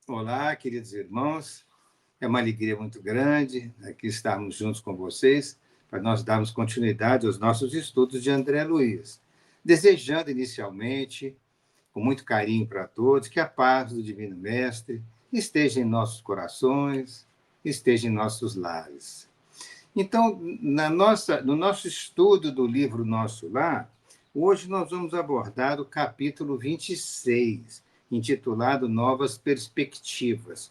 Olá, queridos irmãos. É uma alegria muito grande aqui estarmos juntos com vocês para nós darmos continuidade aos nossos estudos de André Luiz. Desejando inicialmente, com muito carinho para todos, que a paz do Divino Mestre esteja em nossos corações, esteja em nossos lares. Então, no nosso estudo do livro Nosso Lar, hoje nós vamos abordar o capítulo 26, intitulado Novas Perspectivas.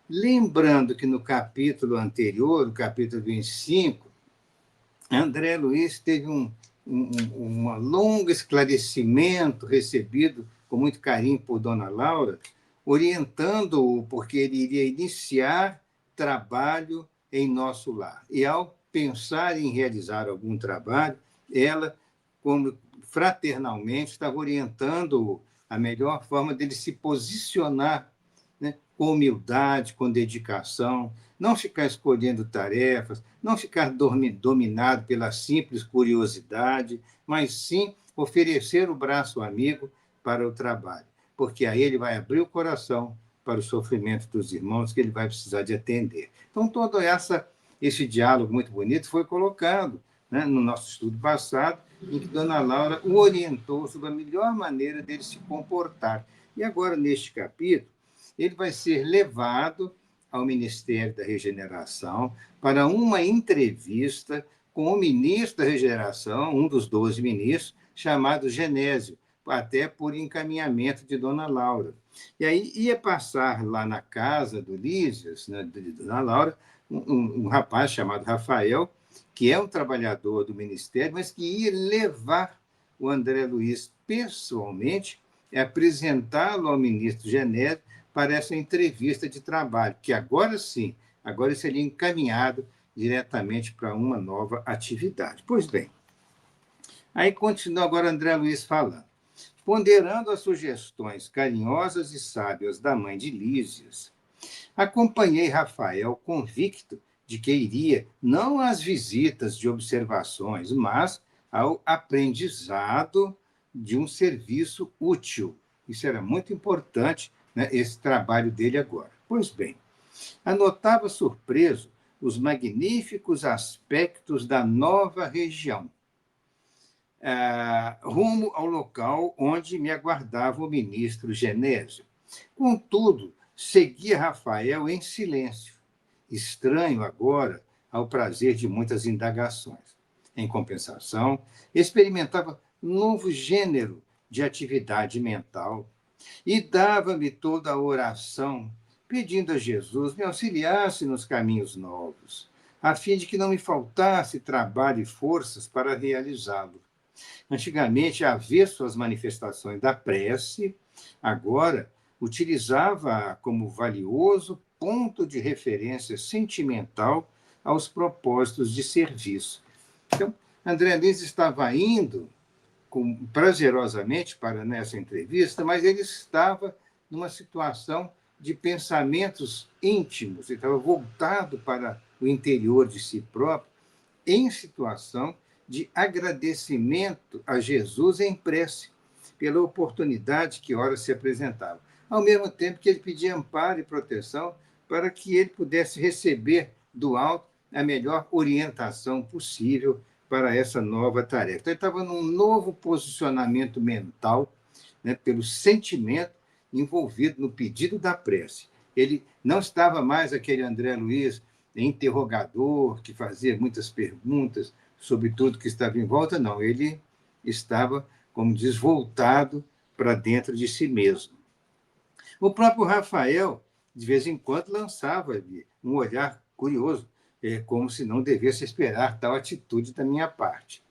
Lembrando que no capítulo anterior, o capítulo 25, André Luiz teve um longo esclarecimento recebido com muito carinho por Dona Laura, orientando-o porque ele iria iniciar trabalho em nosso lar. E ao pensar em realizar algum trabalho, ela, como fraternalmente, estava orientando-o a melhor forma dele se posicionar, né, com humildade, com dedicação, não ficar escolhendo tarefas, não ficar dominado pela simples curiosidade, mas sim oferecer o braço amigo para o trabalho, porque aí ele vai abrir o coração para o sofrimento dos irmãos que ele vai precisar de atender. Então, todo esse diálogo muito bonito foi colocado, né, no nosso estudo passado, em que Dona Laura o orientou sobre a melhor maneira dele se comportar. E agora, neste capítulo, ele vai ser levado ao Ministério da Regeneração para uma entrevista com o ministro da Regeneração, um dos 12 ministros, chamado Genésio, até por encaminhamento de Dona Laura. E aí ia passar lá na casa do Lísias, né, de Dona Laura, um rapaz chamado Rafael, que é um trabalhador do Ministério, mas que ia levar o André Luiz pessoalmente e apresentá-lo ao ministro Genésio para essa entrevista de trabalho, que agora sim, agora seria encaminhado diretamente para uma nova atividade. Pois bem, aí continua agora André Luiz falando. Ponderando as sugestões carinhosas e sábias da mãe de Lísias, acompanhei Rafael convicto de que iria não às visitas de observações, mas ao aprendizado de um serviço útil. Isso era muito importante, né, esse trabalho dele agora. Pois bem, anotava surpreso os magníficos aspectos da nova região, rumo ao local onde me aguardava o ministro Genésio. Contudo, seguia Rafael em silêncio, estranho agora ao prazer de muitas indagações. Em compensação, experimentava novo gênero de atividade mental e dava-me toda a oração, pedindo a Jesus me auxiliasse nos caminhos novos, a fim de que não me faltasse trabalho e forças para realizá-lo. Antigamente, avesso às manifestações da prece, agora utilizava como valioso ponto de referência sentimental aos propósitos de serviço. Então, André Luiz estava indo prazerosamente para nessa entrevista, mas ele estava numa situação de pensamentos íntimos, ele estava voltado para o interior de si próprio, em situação de agradecimento a Jesus em prece, pela oportunidade que ora se apresentava. Ao mesmo tempo que ele pedia amparo e proteção para que ele pudesse receber do alto a melhor orientação possível para essa nova tarefa. Então, ele estava num novo posicionamento mental, né, pelo sentimento envolvido no pedido da prece. Ele não estava mais aquele André Luiz interrogador, que fazia muitas perguntas sobre tudo que estava em volta, não. Ele estava, como diz, voltado para dentro de si mesmo. O próprio Rafael, de vez em quando, lançava ali um olhar curioso, como se não devesse esperar tal atitude da minha parte.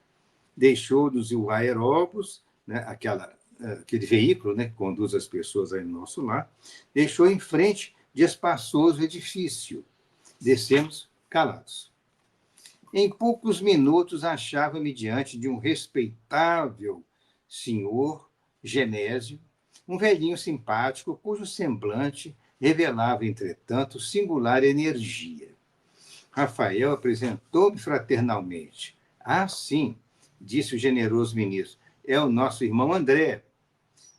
Deixou-nos o aeróbus, né, aquele veículo, né, que conduz as pessoas aí no nosso lar, deixou em frente de espaçoso edifício. Descemos calados. Em poucos minutos, achava-me diante de um respeitável senhor Genésio, um velhinho simpático, cujo semblante revelava, entretanto, singular energia. Rafael apresentou-me fraternalmente. Ah, sim, disse o generoso ministro, é o nosso irmão André.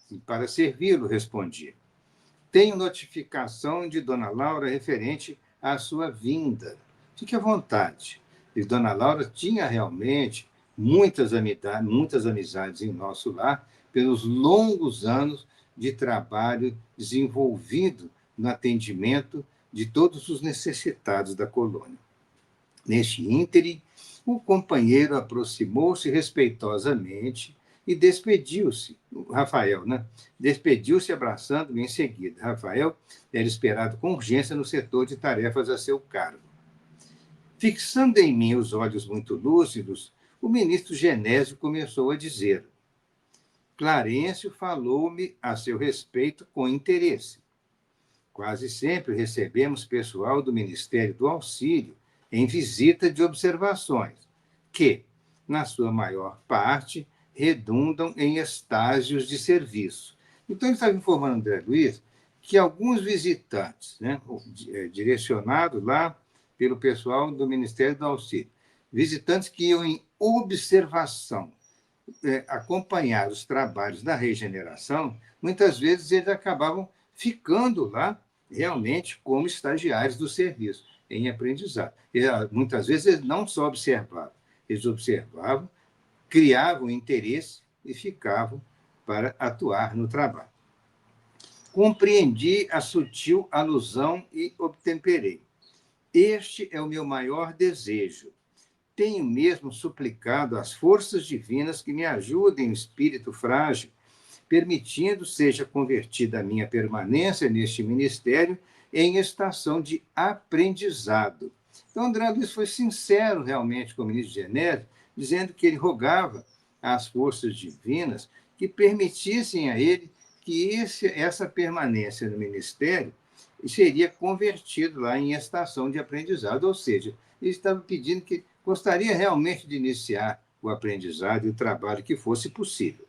E para servi-lo, respondi. tenho notificação de Dona Laura referente à sua vinda. Fique à vontade. E Dona Laura tinha realmente muitas amizades em nosso lar pelos longos anos de trabalho desenvolvido no atendimento de todos os necessitados da colônia. Neste ínterim, o companheiro aproximou-se respeitosamente e despediu-se, Rafael, né? Despediu-se abraçando-me em seguida. Rafael era esperado com urgência no setor de tarefas a seu cargo. Fixando em mim os olhos muito lúcidos, o ministro Genésio começou a dizer: Clarencio falou-me a seu respeito com interesse. Quase sempre recebemos pessoal do Ministério do Auxílio em visita de observações, que, na sua maior parte, redundam em estágios de serviço. Então, ele estava informando André Luiz que alguns visitantes, né, direcionados lá pelo pessoal do Ministério do Auxílio, visitantes que iam em observação, acompanhar os trabalhos da regeneração, muitas vezes eles acabavam ficando lá realmente como estagiários do serviço, em aprendizado. E, muitas vezes eles não só observavam, eles observavam, criavam interesse e ficavam para atuar no trabalho. Compreendi a sutil alusão e obtemperei. Este é o meu maior desejo. Tenho mesmo suplicado às forças divinas que me ajudem o espírito frágil, permitindo seja convertida a minha permanência neste ministério em estação de aprendizado. Então, André Luiz foi sincero realmente com o ministro Genésio, dizendo que ele rogava às forças divinas que permitissem a ele que essa permanência no ministério seria convertido lá em estação de aprendizado, ou seja, ele estava pedindo que gostaria realmente de iniciar o aprendizado e o trabalho que fosse possível.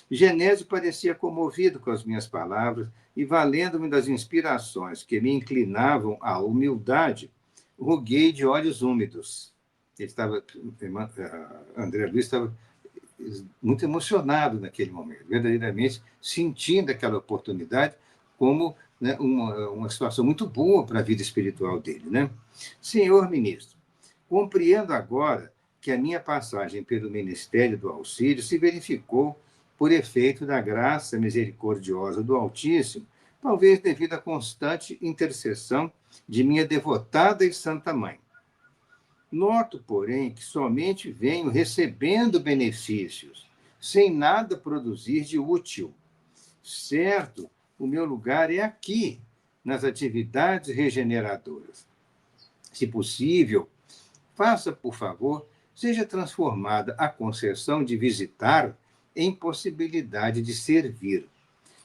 Genésio parecia comovido com as minhas palavras e, valendo-me das inspirações que me inclinavam à humildade, roguei de olhos úmidos. André Luiz estava muito emocionado naquele momento, verdadeiramente sentindo aquela oportunidade como, né, uma situação muito boa para a vida espiritual dele. Né? Senhor ministro, compreendo agora que a minha passagem pelo Ministério do Auxílio se verificou por efeito da graça misericordiosa do Altíssimo, talvez devido à constante intercessão de minha devotada e santa mãe. Noto, porém, que somente venho recebendo benefícios, sem nada produzir de útil. Certo, o meu lugar é aqui, nas atividades regeneradoras. Se possível, faça, por favor, seja transformada a concessão de visitar em possibilidade de servir.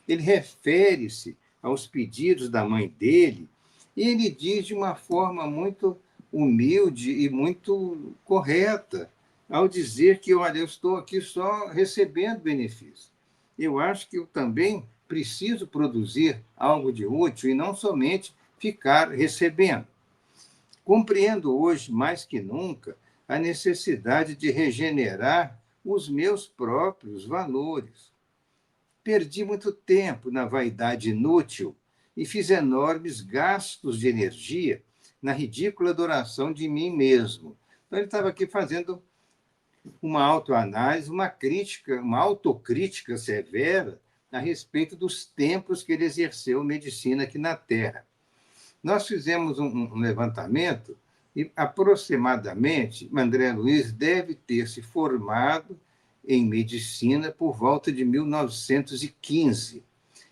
Ele refere-se aos pedidos da mãe dele e ele diz de uma forma muito humilde e muito correta, ao dizer que, olha, eu estou aqui só recebendo benefício. Eu acho que eu também preciso produzir algo de útil e não somente ficar recebendo. Compreendo hoje, mais que nunca, a necessidade de regenerar os meus próprios valores. Perdi muito tempo na vaidade inútil e fiz enormes gastos de energia na ridícula adoração de mim mesmo. Então, ele estava aqui fazendo uma autoanálise, uma crítica, uma autocrítica severa a respeito dos tempos que ele exerceu medicina aqui na Terra. Nós fizemos um levantamento e, aproximadamente, André Luiz deve ter se formado em medicina por volta de 1915.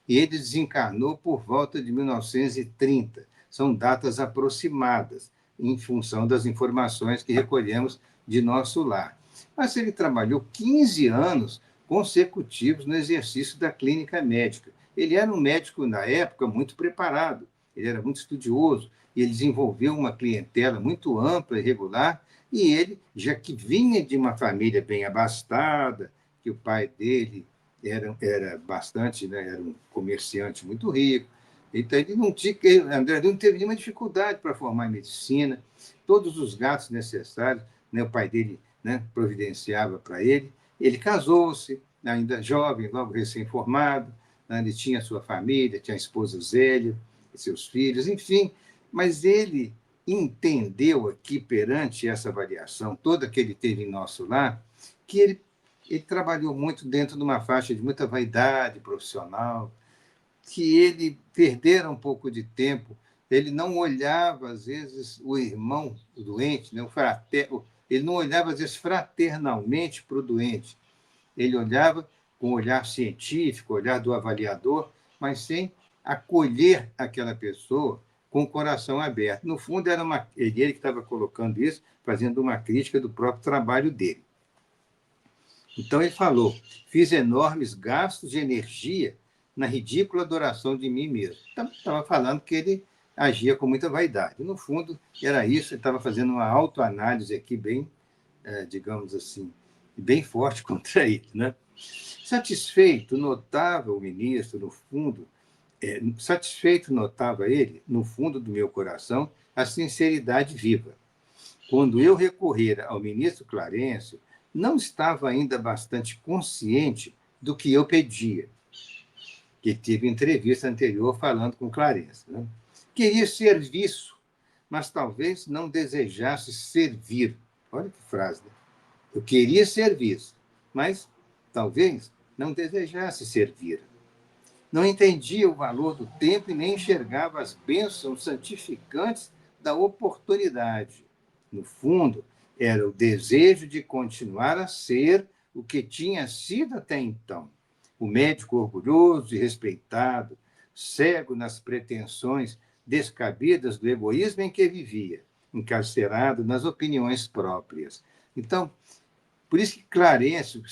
E ele desencarnou por volta de 1930. São datas aproximadas, em função das informações que recolhemos de nosso lar. Mas ele trabalhou 15 anos consecutivos no exercício da clínica médica. Ele era um médico, na época, muito preparado, ele era muito estudioso, e ele desenvolveu uma clientela muito ampla e regular, e ele, já que vinha de uma família bem abastada, que o pai dele era bastante, né, era um comerciante muito rico, então ele não tinha, André não teve nenhuma dificuldade para formar em medicina, todos os gastos necessários, né, o pai dele, né, providenciava para ele. Ele casou-se, ainda jovem, logo recém-formado, né? Ele tinha sua família, tinha a esposa Zélia, e seus filhos, enfim, mas ele entendeu aqui, perante essa avaliação toda que ele teve em nosso lar, que ele trabalhou muito dentro de uma faixa de muita vaidade profissional, que ele perdera um pouco de tempo, ele não olhava, às vezes, o irmão o doente, né, ele não olhava, às vezes, fraternalmente para o doente, ele olhava com o olhar científico, o olhar do avaliador, mas sem acolher aquela pessoa com o coração aberto. No fundo, ele que estava colocando isso, fazendo uma crítica do próprio trabalho dele. Então, ele falou: fiz enormes gastos de energia na ridícula adoração de mim mesmo. Então, estava falando que ele agia com muita vaidade. No fundo, era isso, ele estava fazendo uma autoanálise aqui bem, digamos assim, bem forte contra ele, né? Satisfeito, notava o ministro, no fundo, satisfeito, notava ele, no fundo do meu coração, a sinceridade viva. Quando eu recorrera ao ministro Clarencio, não estava ainda bastante consciente do que eu pedia, que tive entrevista anterior falando com Clarencio, né? Queria serviço, mas talvez não desejasse servir. Olha que frase, né? Eu queria serviço, mas talvez não desejasse servir. Não entendia o valor do tempo e nem enxergava as bênçãos santificantes da oportunidade. No fundo, era o desejo de continuar a ser o que tinha sido até então. O médico orgulhoso e respeitado, cego nas pretensões descabidas do egoísmo em que vivia, encarcerado nas opiniões próprias. Então, por isso que Clarencio,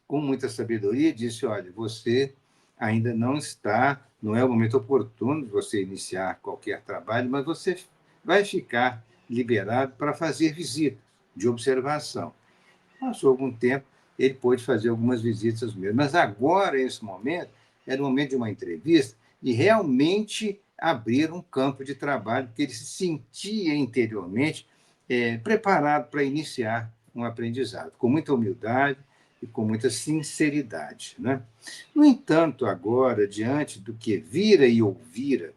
com muita sabedoria, disse: olha, você ainda não é o momento oportuno de você iniciar qualquer trabalho, mas você vai ficar liberado para fazer visitas de observação. Passou algum tempo, ele pôde fazer algumas visitas mesmo, mas agora, nesse momento, era o momento de uma entrevista de realmente abrir um campo de trabalho, porque ele se sentia interiormente preparado para iniciar um aprendizado, com muita humildade e com muita sinceridade, né? No entanto, agora, diante do que vira e ouvira,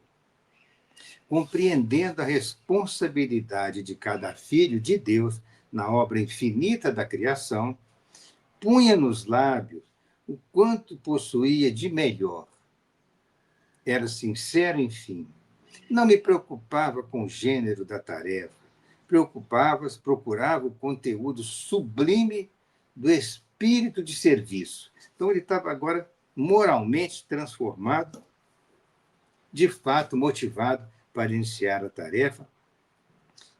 compreendendo a responsabilidade de cada filho de Deus na obra infinita da criação, punha nos lábios o quanto possuía de melhor. Era sincero, enfim. Não me preocupava com o gênero da tarefa, procurava o conteúdo sublime do espírito de serviço. Então, ele estava agora moralmente transformado, de fato motivado para iniciar a tarefa,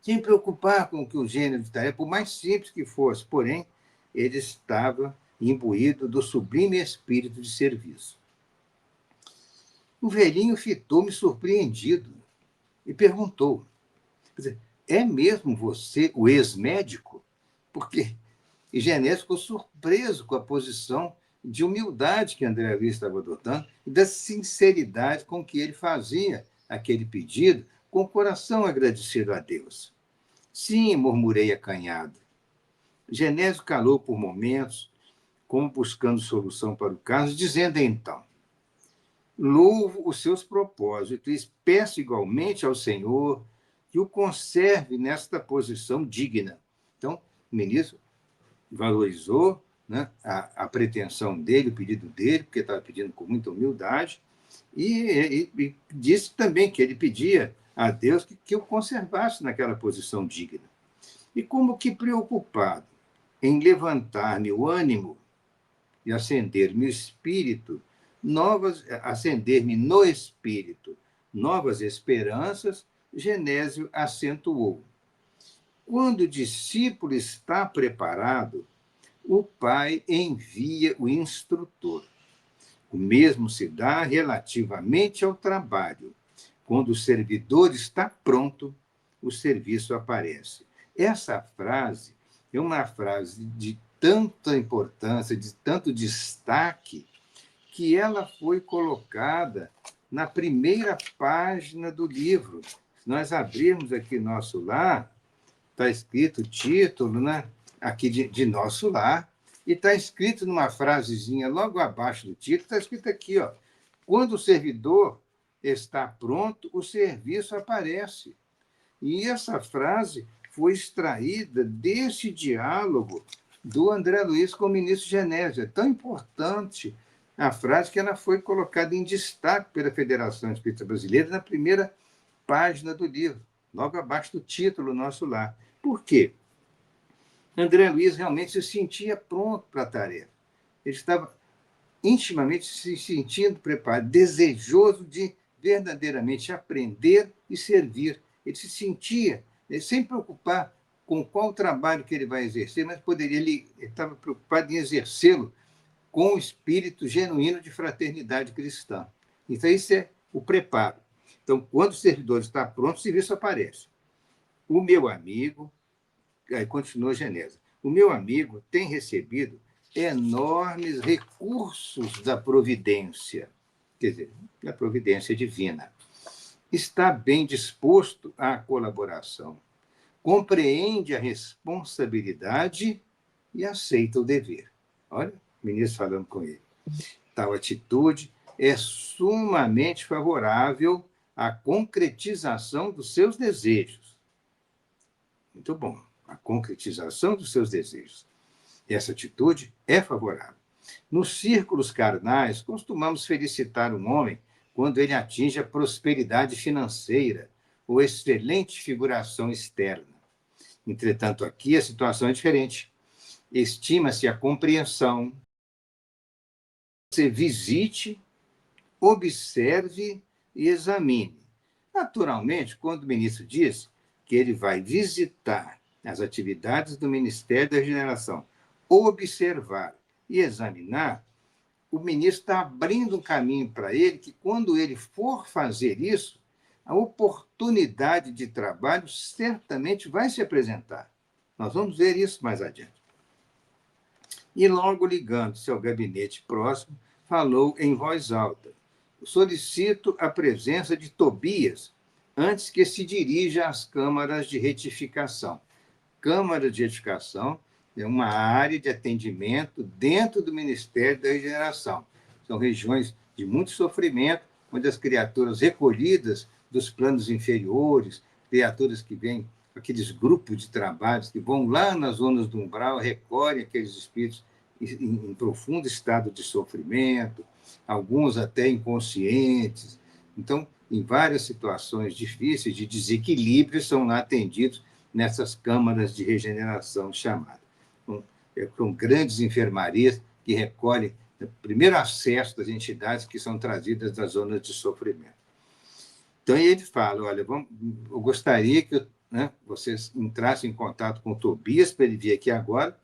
sem preocupar com que o gênero de tarefa, por mais simples que fosse, porém, ele estava imbuído do sublime espírito de serviço. O velhinho fitou-me surpreendido e perguntou: é mesmo você o ex-médico? Porque Genésio ficou surpreso com a posição de humildade que André Luiz estava adotando e da sinceridade com que ele fazia aquele pedido, com o coração agradecido a Deus. Sim, murmurei acanhado. Genésio calou por momentos, como buscando solução para o caso, dizendo então: louvo os seus propósitos e peço igualmente ao Senhor que o conserve nesta posição digna. Então, o ministro valorizou, né, a pretensão dele, o pedido dele, porque estava pedindo com muita humildade, e disse também que ele pedia a Deus que o conservasse naquela posição digna. E como que preocupado em levantar-me o ânimo e acender-me no espírito novas esperanças, Genésio acentuou: quando o discípulo está preparado, o pai envia o instrutor. O mesmo se dá relativamente ao trabalho. Quando o servidor está pronto, o serviço aparece. Essa frase é uma frase de tanta importância, de tanto destaque, que ela foi colocada na primeira página do livro. Se nós abrirmos aqui nosso lar, está escrito o título, né? Aqui de nosso lar, e está escrito numa frasezinha logo abaixo do título, está escrito aqui, ó, Quando o servidor está pronto, o serviço aparece. E essa frase foi extraída desse diálogo do André Luiz com o ministro Genésio. É tão importante a frase que ela foi colocada em destaque pela Federação Espírita Brasileira na primeira página do livro, logo abaixo do título Nosso Lar. Por quê? André Luiz realmente se sentia pronto para a tarefa. Ele estava intimamente se sentindo preparado, desejoso de verdadeiramente aprender e servir. Ele se sentia, sem preocupar com qual trabalho que ele vai exercer, mas ele estava preocupado em exercê-lo com o espírito genuíno de fraternidade cristã. Então, isso é o preparo. Então, quando o servidor está pronto, o serviço aparece. O meu amigo, aí continua a Genésio, o meu amigo tem recebido enormes recursos da providência, quer dizer, da providência divina. Está bem disposto à colaboração, compreende a responsabilidade e aceita o dever. Olha, o ministro falando com ele. Tal atitude é sumamente favorável à concretização dos seus desejos. Muito bom, a concretização dos seus desejos. Essa atitude é favorável. Nos círculos carnais, costumamos felicitar um homem quando ele atinge a prosperidade financeira ou excelente figuração externa. Entretanto, aqui a situação é diferente. Estima-se a compreensão. Você visite, observe e examine. Naturalmente, quando o ministro diz que ele vai visitar as atividades do Ministério da Regeneração, observar e examinar, o ministro está abrindo um caminho para ele que, quando ele for fazer isso, a oportunidade de trabalho certamente vai se apresentar. Nós vamos ver isso mais adiante. E logo ligando-se ao gabinete próximo, falou em voz alta: solicito a presença de Tobias antes que se dirija às câmaras de retificação. Câmara de retificação é uma área de atendimento dentro do Ministério da Regeneração. São regiões de muito sofrimento, onde as criaturas recolhidas dos planos inferiores, criaturas que vêm, aqueles grupos de trabalhos que vão lá nas zonas do umbral, recolhem aqueles espíritos em profundo estado de sofrimento, alguns até inconscientes. Então, em várias situações difíceis de desequilíbrio, são lá atendidos nessas câmaras de regeneração chamadas. Com grandes enfermarias que recolhem o primeiro acesso das entidades que são trazidas das zonas de sofrimento. Então, ele fala, olha, eu gostaria que vocês entrassem em contato com o Tobias para ele vir aqui agora,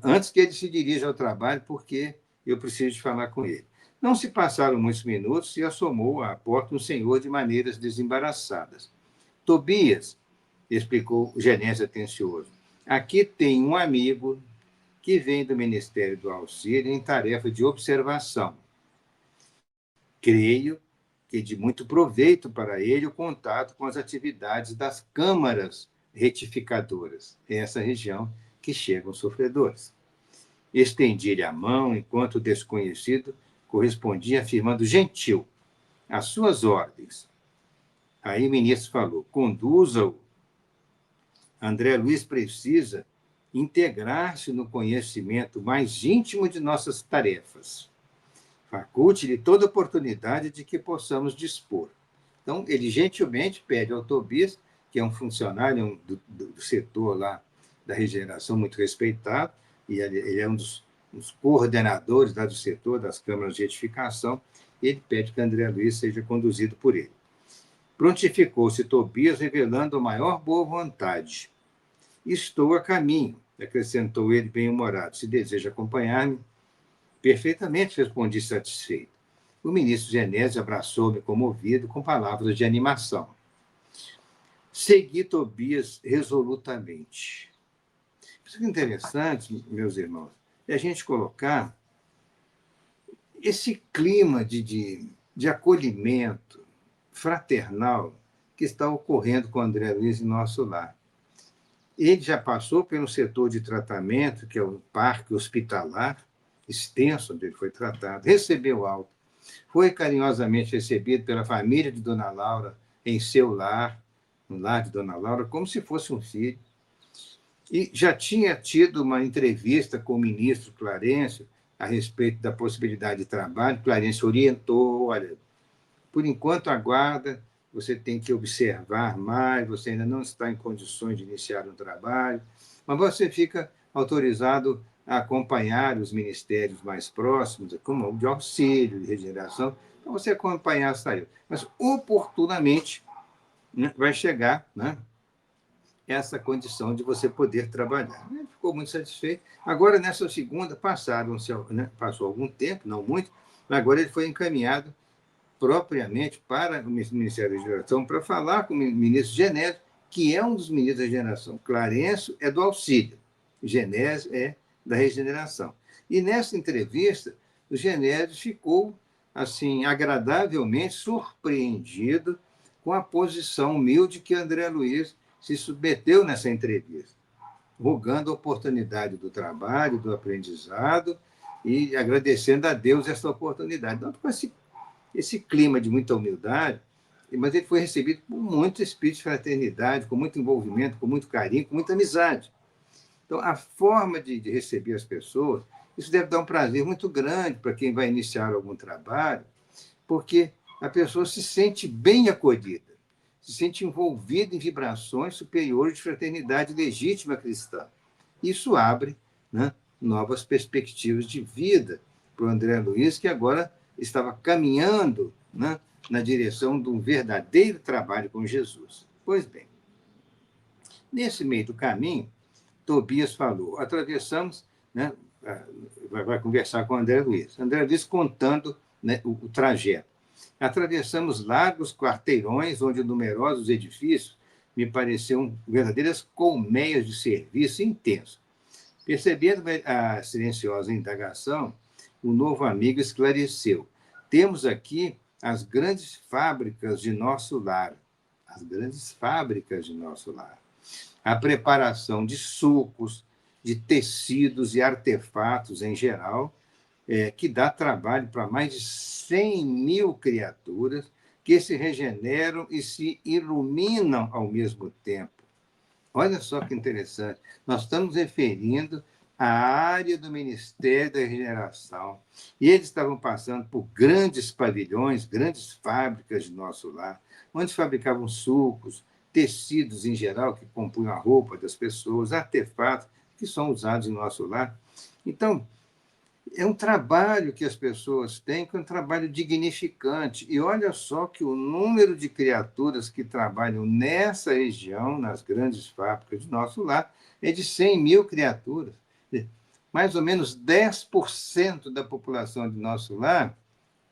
antes que ele se dirija ao trabalho, porque eu preciso de falar com ele. Não se passaram muitos minutos e assomou à porta um senhor de maneiras desembaraçadas. Tobias, explicou o gerente atencioso, aqui tem um amigo que vem do Ministério do Auxílio em tarefa de observação. Creio que de muito proveito para ele o contato com as atividades das câmaras retificadoras, essa região que chegam sofredores. Estendi-lhe a mão, enquanto o desconhecido correspondia afirmando gentil, às suas ordens. Aí o ministro falou, conduza-o. André Luiz precisa integrar-se no conhecimento mais íntimo de nossas tarefas. Faculte-lhe toda oportunidade de que possamos dispor. Então, ele gentilmente pede ao Tobias, que é um funcionário do setor lá da regeneração muito respeitado, e ele é um dos coordenadores lá do setor das câmaras de retificação, ele pede que André Luiz seja conduzido por ele. Prontificou-se Tobias, revelando a maior boa vontade. Estou a caminho, acrescentou ele bem-humorado. Se deseja acompanhar-me? Perfeitamente, respondi satisfeito. O ministro Genésio abraçou-me comovido com palavras de animação. Segui Tobias resolutamente. Isso que é interessante, meus irmãos, é a gente colocar esse clima de acolhimento fraternal que está ocorrendo com o André Luiz em nosso lar. Ele já passou pelo setor de tratamento, que é o parque hospitalar, extenso, onde ele foi tratado, recebeu alta. Foi carinhosamente recebido pela família de Dona Laura em seu lar, no lar de Dona Laura, como se fosse um filho. E já tinha tido uma entrevista com o ministro Clarencio a respeito da possibilidade de trabalho. Clarencio orientou: olha, por enquanto aguarda, você tem que observar mais, você ainda não está em condições de iniciar um trabalho, mas você fica autorizado a acompanhar os ministérios mais próximos, como o de auxílio, de regeneração, para você acompanhar a saída. Mas, oportunamente, né, vai chegar, né, essa condição de você poder trabalhar. Ele ficou muito satisfeito. Agora, nessa segunda, passou algum tempo, não muito, mas agora ele foi encaminhado propriamente para o Ministério da Regeneração para falar com o ministro Genésio, que é um dos ministros da regeneração. Clarencio é do auxílio, Genésio é da regeneração. E nessa entrevista, o Genésio ficou assim agradavelmente surpreendido com a posição humilde que André Luiz se submeteu nessa entrevista, rogando a oportunidade do trabalho, do aprendizado e agradecendo a Deus essa oportunidade. Então, com esse clima de muita humildade, mas ele foi recebido com muito espírito de fraternidade, com muito envolvimento, com muito carinho, com muita amizade. Então, a forma de receber as pessoas, isso deve dar um prazer muito grande para quem vai iniciar algum trabalho, porque a pessoa se sente bem acolhida, se sente envolvida em vibrações superiores de fraternidade legítima cristã. Isso abre, né, novas perspectivas de vida para o André Luiz, que agora estava caminhando, né, na direção de um verdadeiro trabalho com Jesus. Pois bem, nesse meio do caminho, Tobias falou, atravessamos, né, vai conversar com o André Luiz. André Luiz contando, né, o trajeto. Atravessamos largos quarteirões, onde numerosos edifícios me pareciam verdadeiras colmeias de serviço intenso. Percebendo a silenciosa indagação, o novo amigo esclareceu. Temos aqui as grandes fábricas de nosso lar. As grandes fábricas de nosso lar. A preparação de sucos, de tecidos e artefatos em geral, que dá trabalho para mais de 100 mil criaturas que se regeneram e se iluminam ao mesmo tempo. Olha só que interessante. Nós estamos referindo à área do Ministério da Regeneração. E eles estavam passando por grandes pavilhões, grandes fábricas de nosso lar, onde fabricavam sucos, tecidos em geral que compunham a roupa das pessoas, artefatos que são usados em nosso lar. Então, é um trabalho que as pessoas têm, que é um trabalho dignificante. E olha só que o número de criaturas que trabalham nessa região, nas grandes fábricas de nosso lar, é de 100 mil criaturas. Mais ou menos 10% da população de nosso lar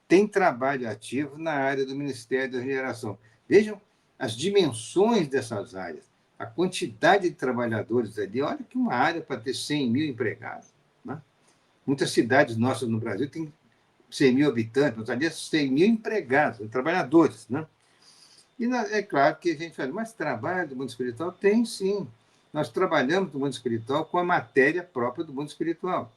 tem trabalho ativo na área do Ministério da Regeneração. Vejam as dimensões dessas áreas, a quantidade de trabalhadores ali. Olha que uma área para ter 100 mil empregados. Né? Muitas cidades nossas no Brasil têm 100 mil habitantes, mas ali 100 mil empregados, trabalhadores. Né? E é claro que a gente fala, mas trabalho do mundo espiritual? Tem sim. Nós trabalhamos no mundo espiritual com a matéria própria do mundo espiritual.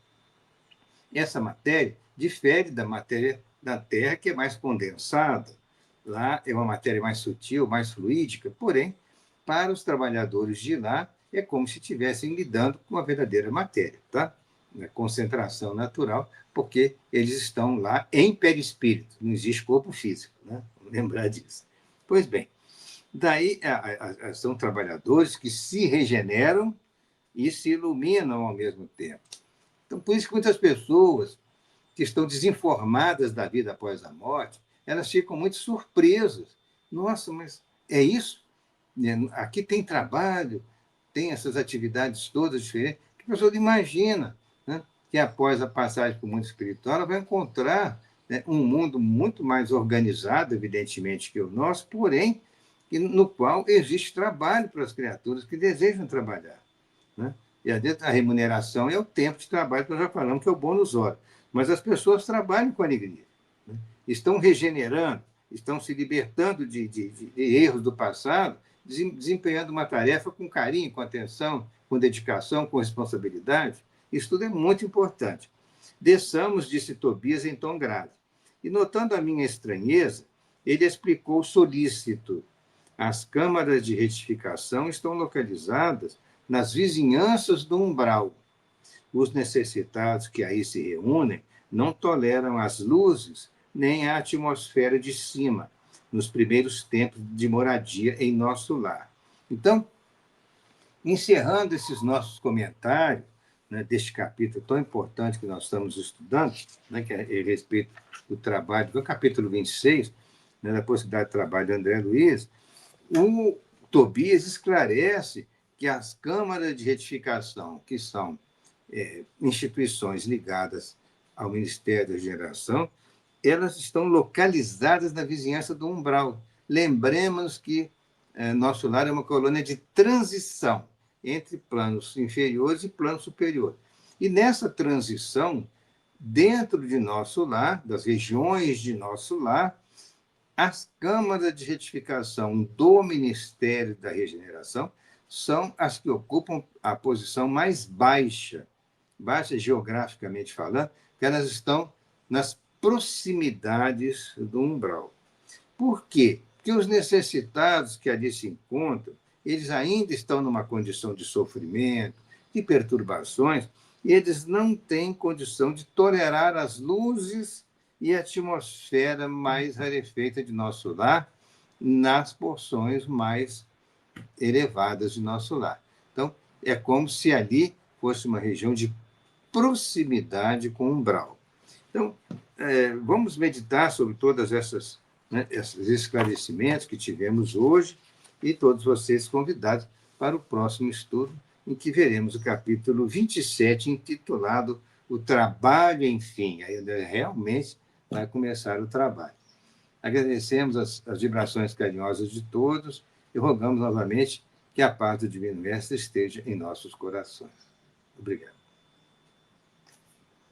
Essa matéria difere da matéria da Terra, que é mais condensada. Lá é uma matéria mais sutil, mais fluídica, porém, para os trabalhadores de lá, é como se estivessem lidando com a verdadeira matéria, tá? Na concentração natural, porque eles estão lá em perispírito, não existe corpo físico, né? Vamos lembrar disso. Pois bem, daí são trabalhadores que se regeneram e se iluminam ao mesmo tempo. Então, por isso que muitas pessoas que estão desinformadas da vida após a morte, elas ficam muito surpresas. Nossa, mas é isso? Aqui tem trabalho, tem essas atividades todas diferentes, que a pessoa não imagina, né? Que após a passagem para o mundo espiritual, ela vai encontrar, né, um mundo muito mais organizado, evidentemente, que o nosso, porém, no qual existe trabalho para as criaturas que desejam trabalhar. Né? E a remuneração é o tempo de trabalho que nós já falamos, que é o bônus hora. Mas as pessoas trabalham com alegria. Né? Estão regenerando, estão se libertando de erros do passado, desempenhando uma tarefa com carinho, com atenção, com dedicação, com responsabilidade. Isso tudo é muito importante. Desçamos, disse Tobias em tom grave. E, notando a minha estranheza, ele explicou solícito: as câmaras de retificação estão localizadas nas vizinhanças do umbral. Os necessitados que aí se reúnem não toleram as luzes nem a atmosfera de cima, nos primeiros tempos de moradia em nosso lar. Então, encerrando esses nossos comentários, né, deste capítulo tão importante que nós estamos estudando, né, que é a respeito do trabalho, do capítulo 26, né, da possibilidade de trabalho de André Luiz, o Tobias esclarece que as câmaras de retificação, que são instituições ligadas ao Ministério da Regeneração, elas estão localizadas na vizinhança do umbral. Lembremos que nosso lar é uma colônia de transição entre planos inferiores e plano superior. E nessa transição, dentro de nosso lar, das regiões de nosso lar, as câmaras de retificação do Ministério da Regeneração são as que ocupam a posição mais baixa, baixa geograficamente falando, que elas estão nas proximidades do umbral. Por quê? Porque os necessitados que ali se encontram, eles ainda estão numa condição de sofrimento, de perturbações, e eles não têm condição de tolerar as luzes e a atmosfera mais rarefeita de nosso lar nas porções mais elevadas de nosso lar. Então, é como se ali fosse uma região de proximidade com o umbral. Então, vamos meditar sobre todas essas, né, esses esclarecimentos que tivemos hoje e todos vocês convidados para o próximo estudo, em que veremos o capítulo 27, intitulado O Trabalho, enfim. Aí realmente vai começar o trabalho. Agradecemos as vibrações carinhosas de todos e rogamos novamente que a paz do Divino Mestre esteja em nossos corações. Obrigado.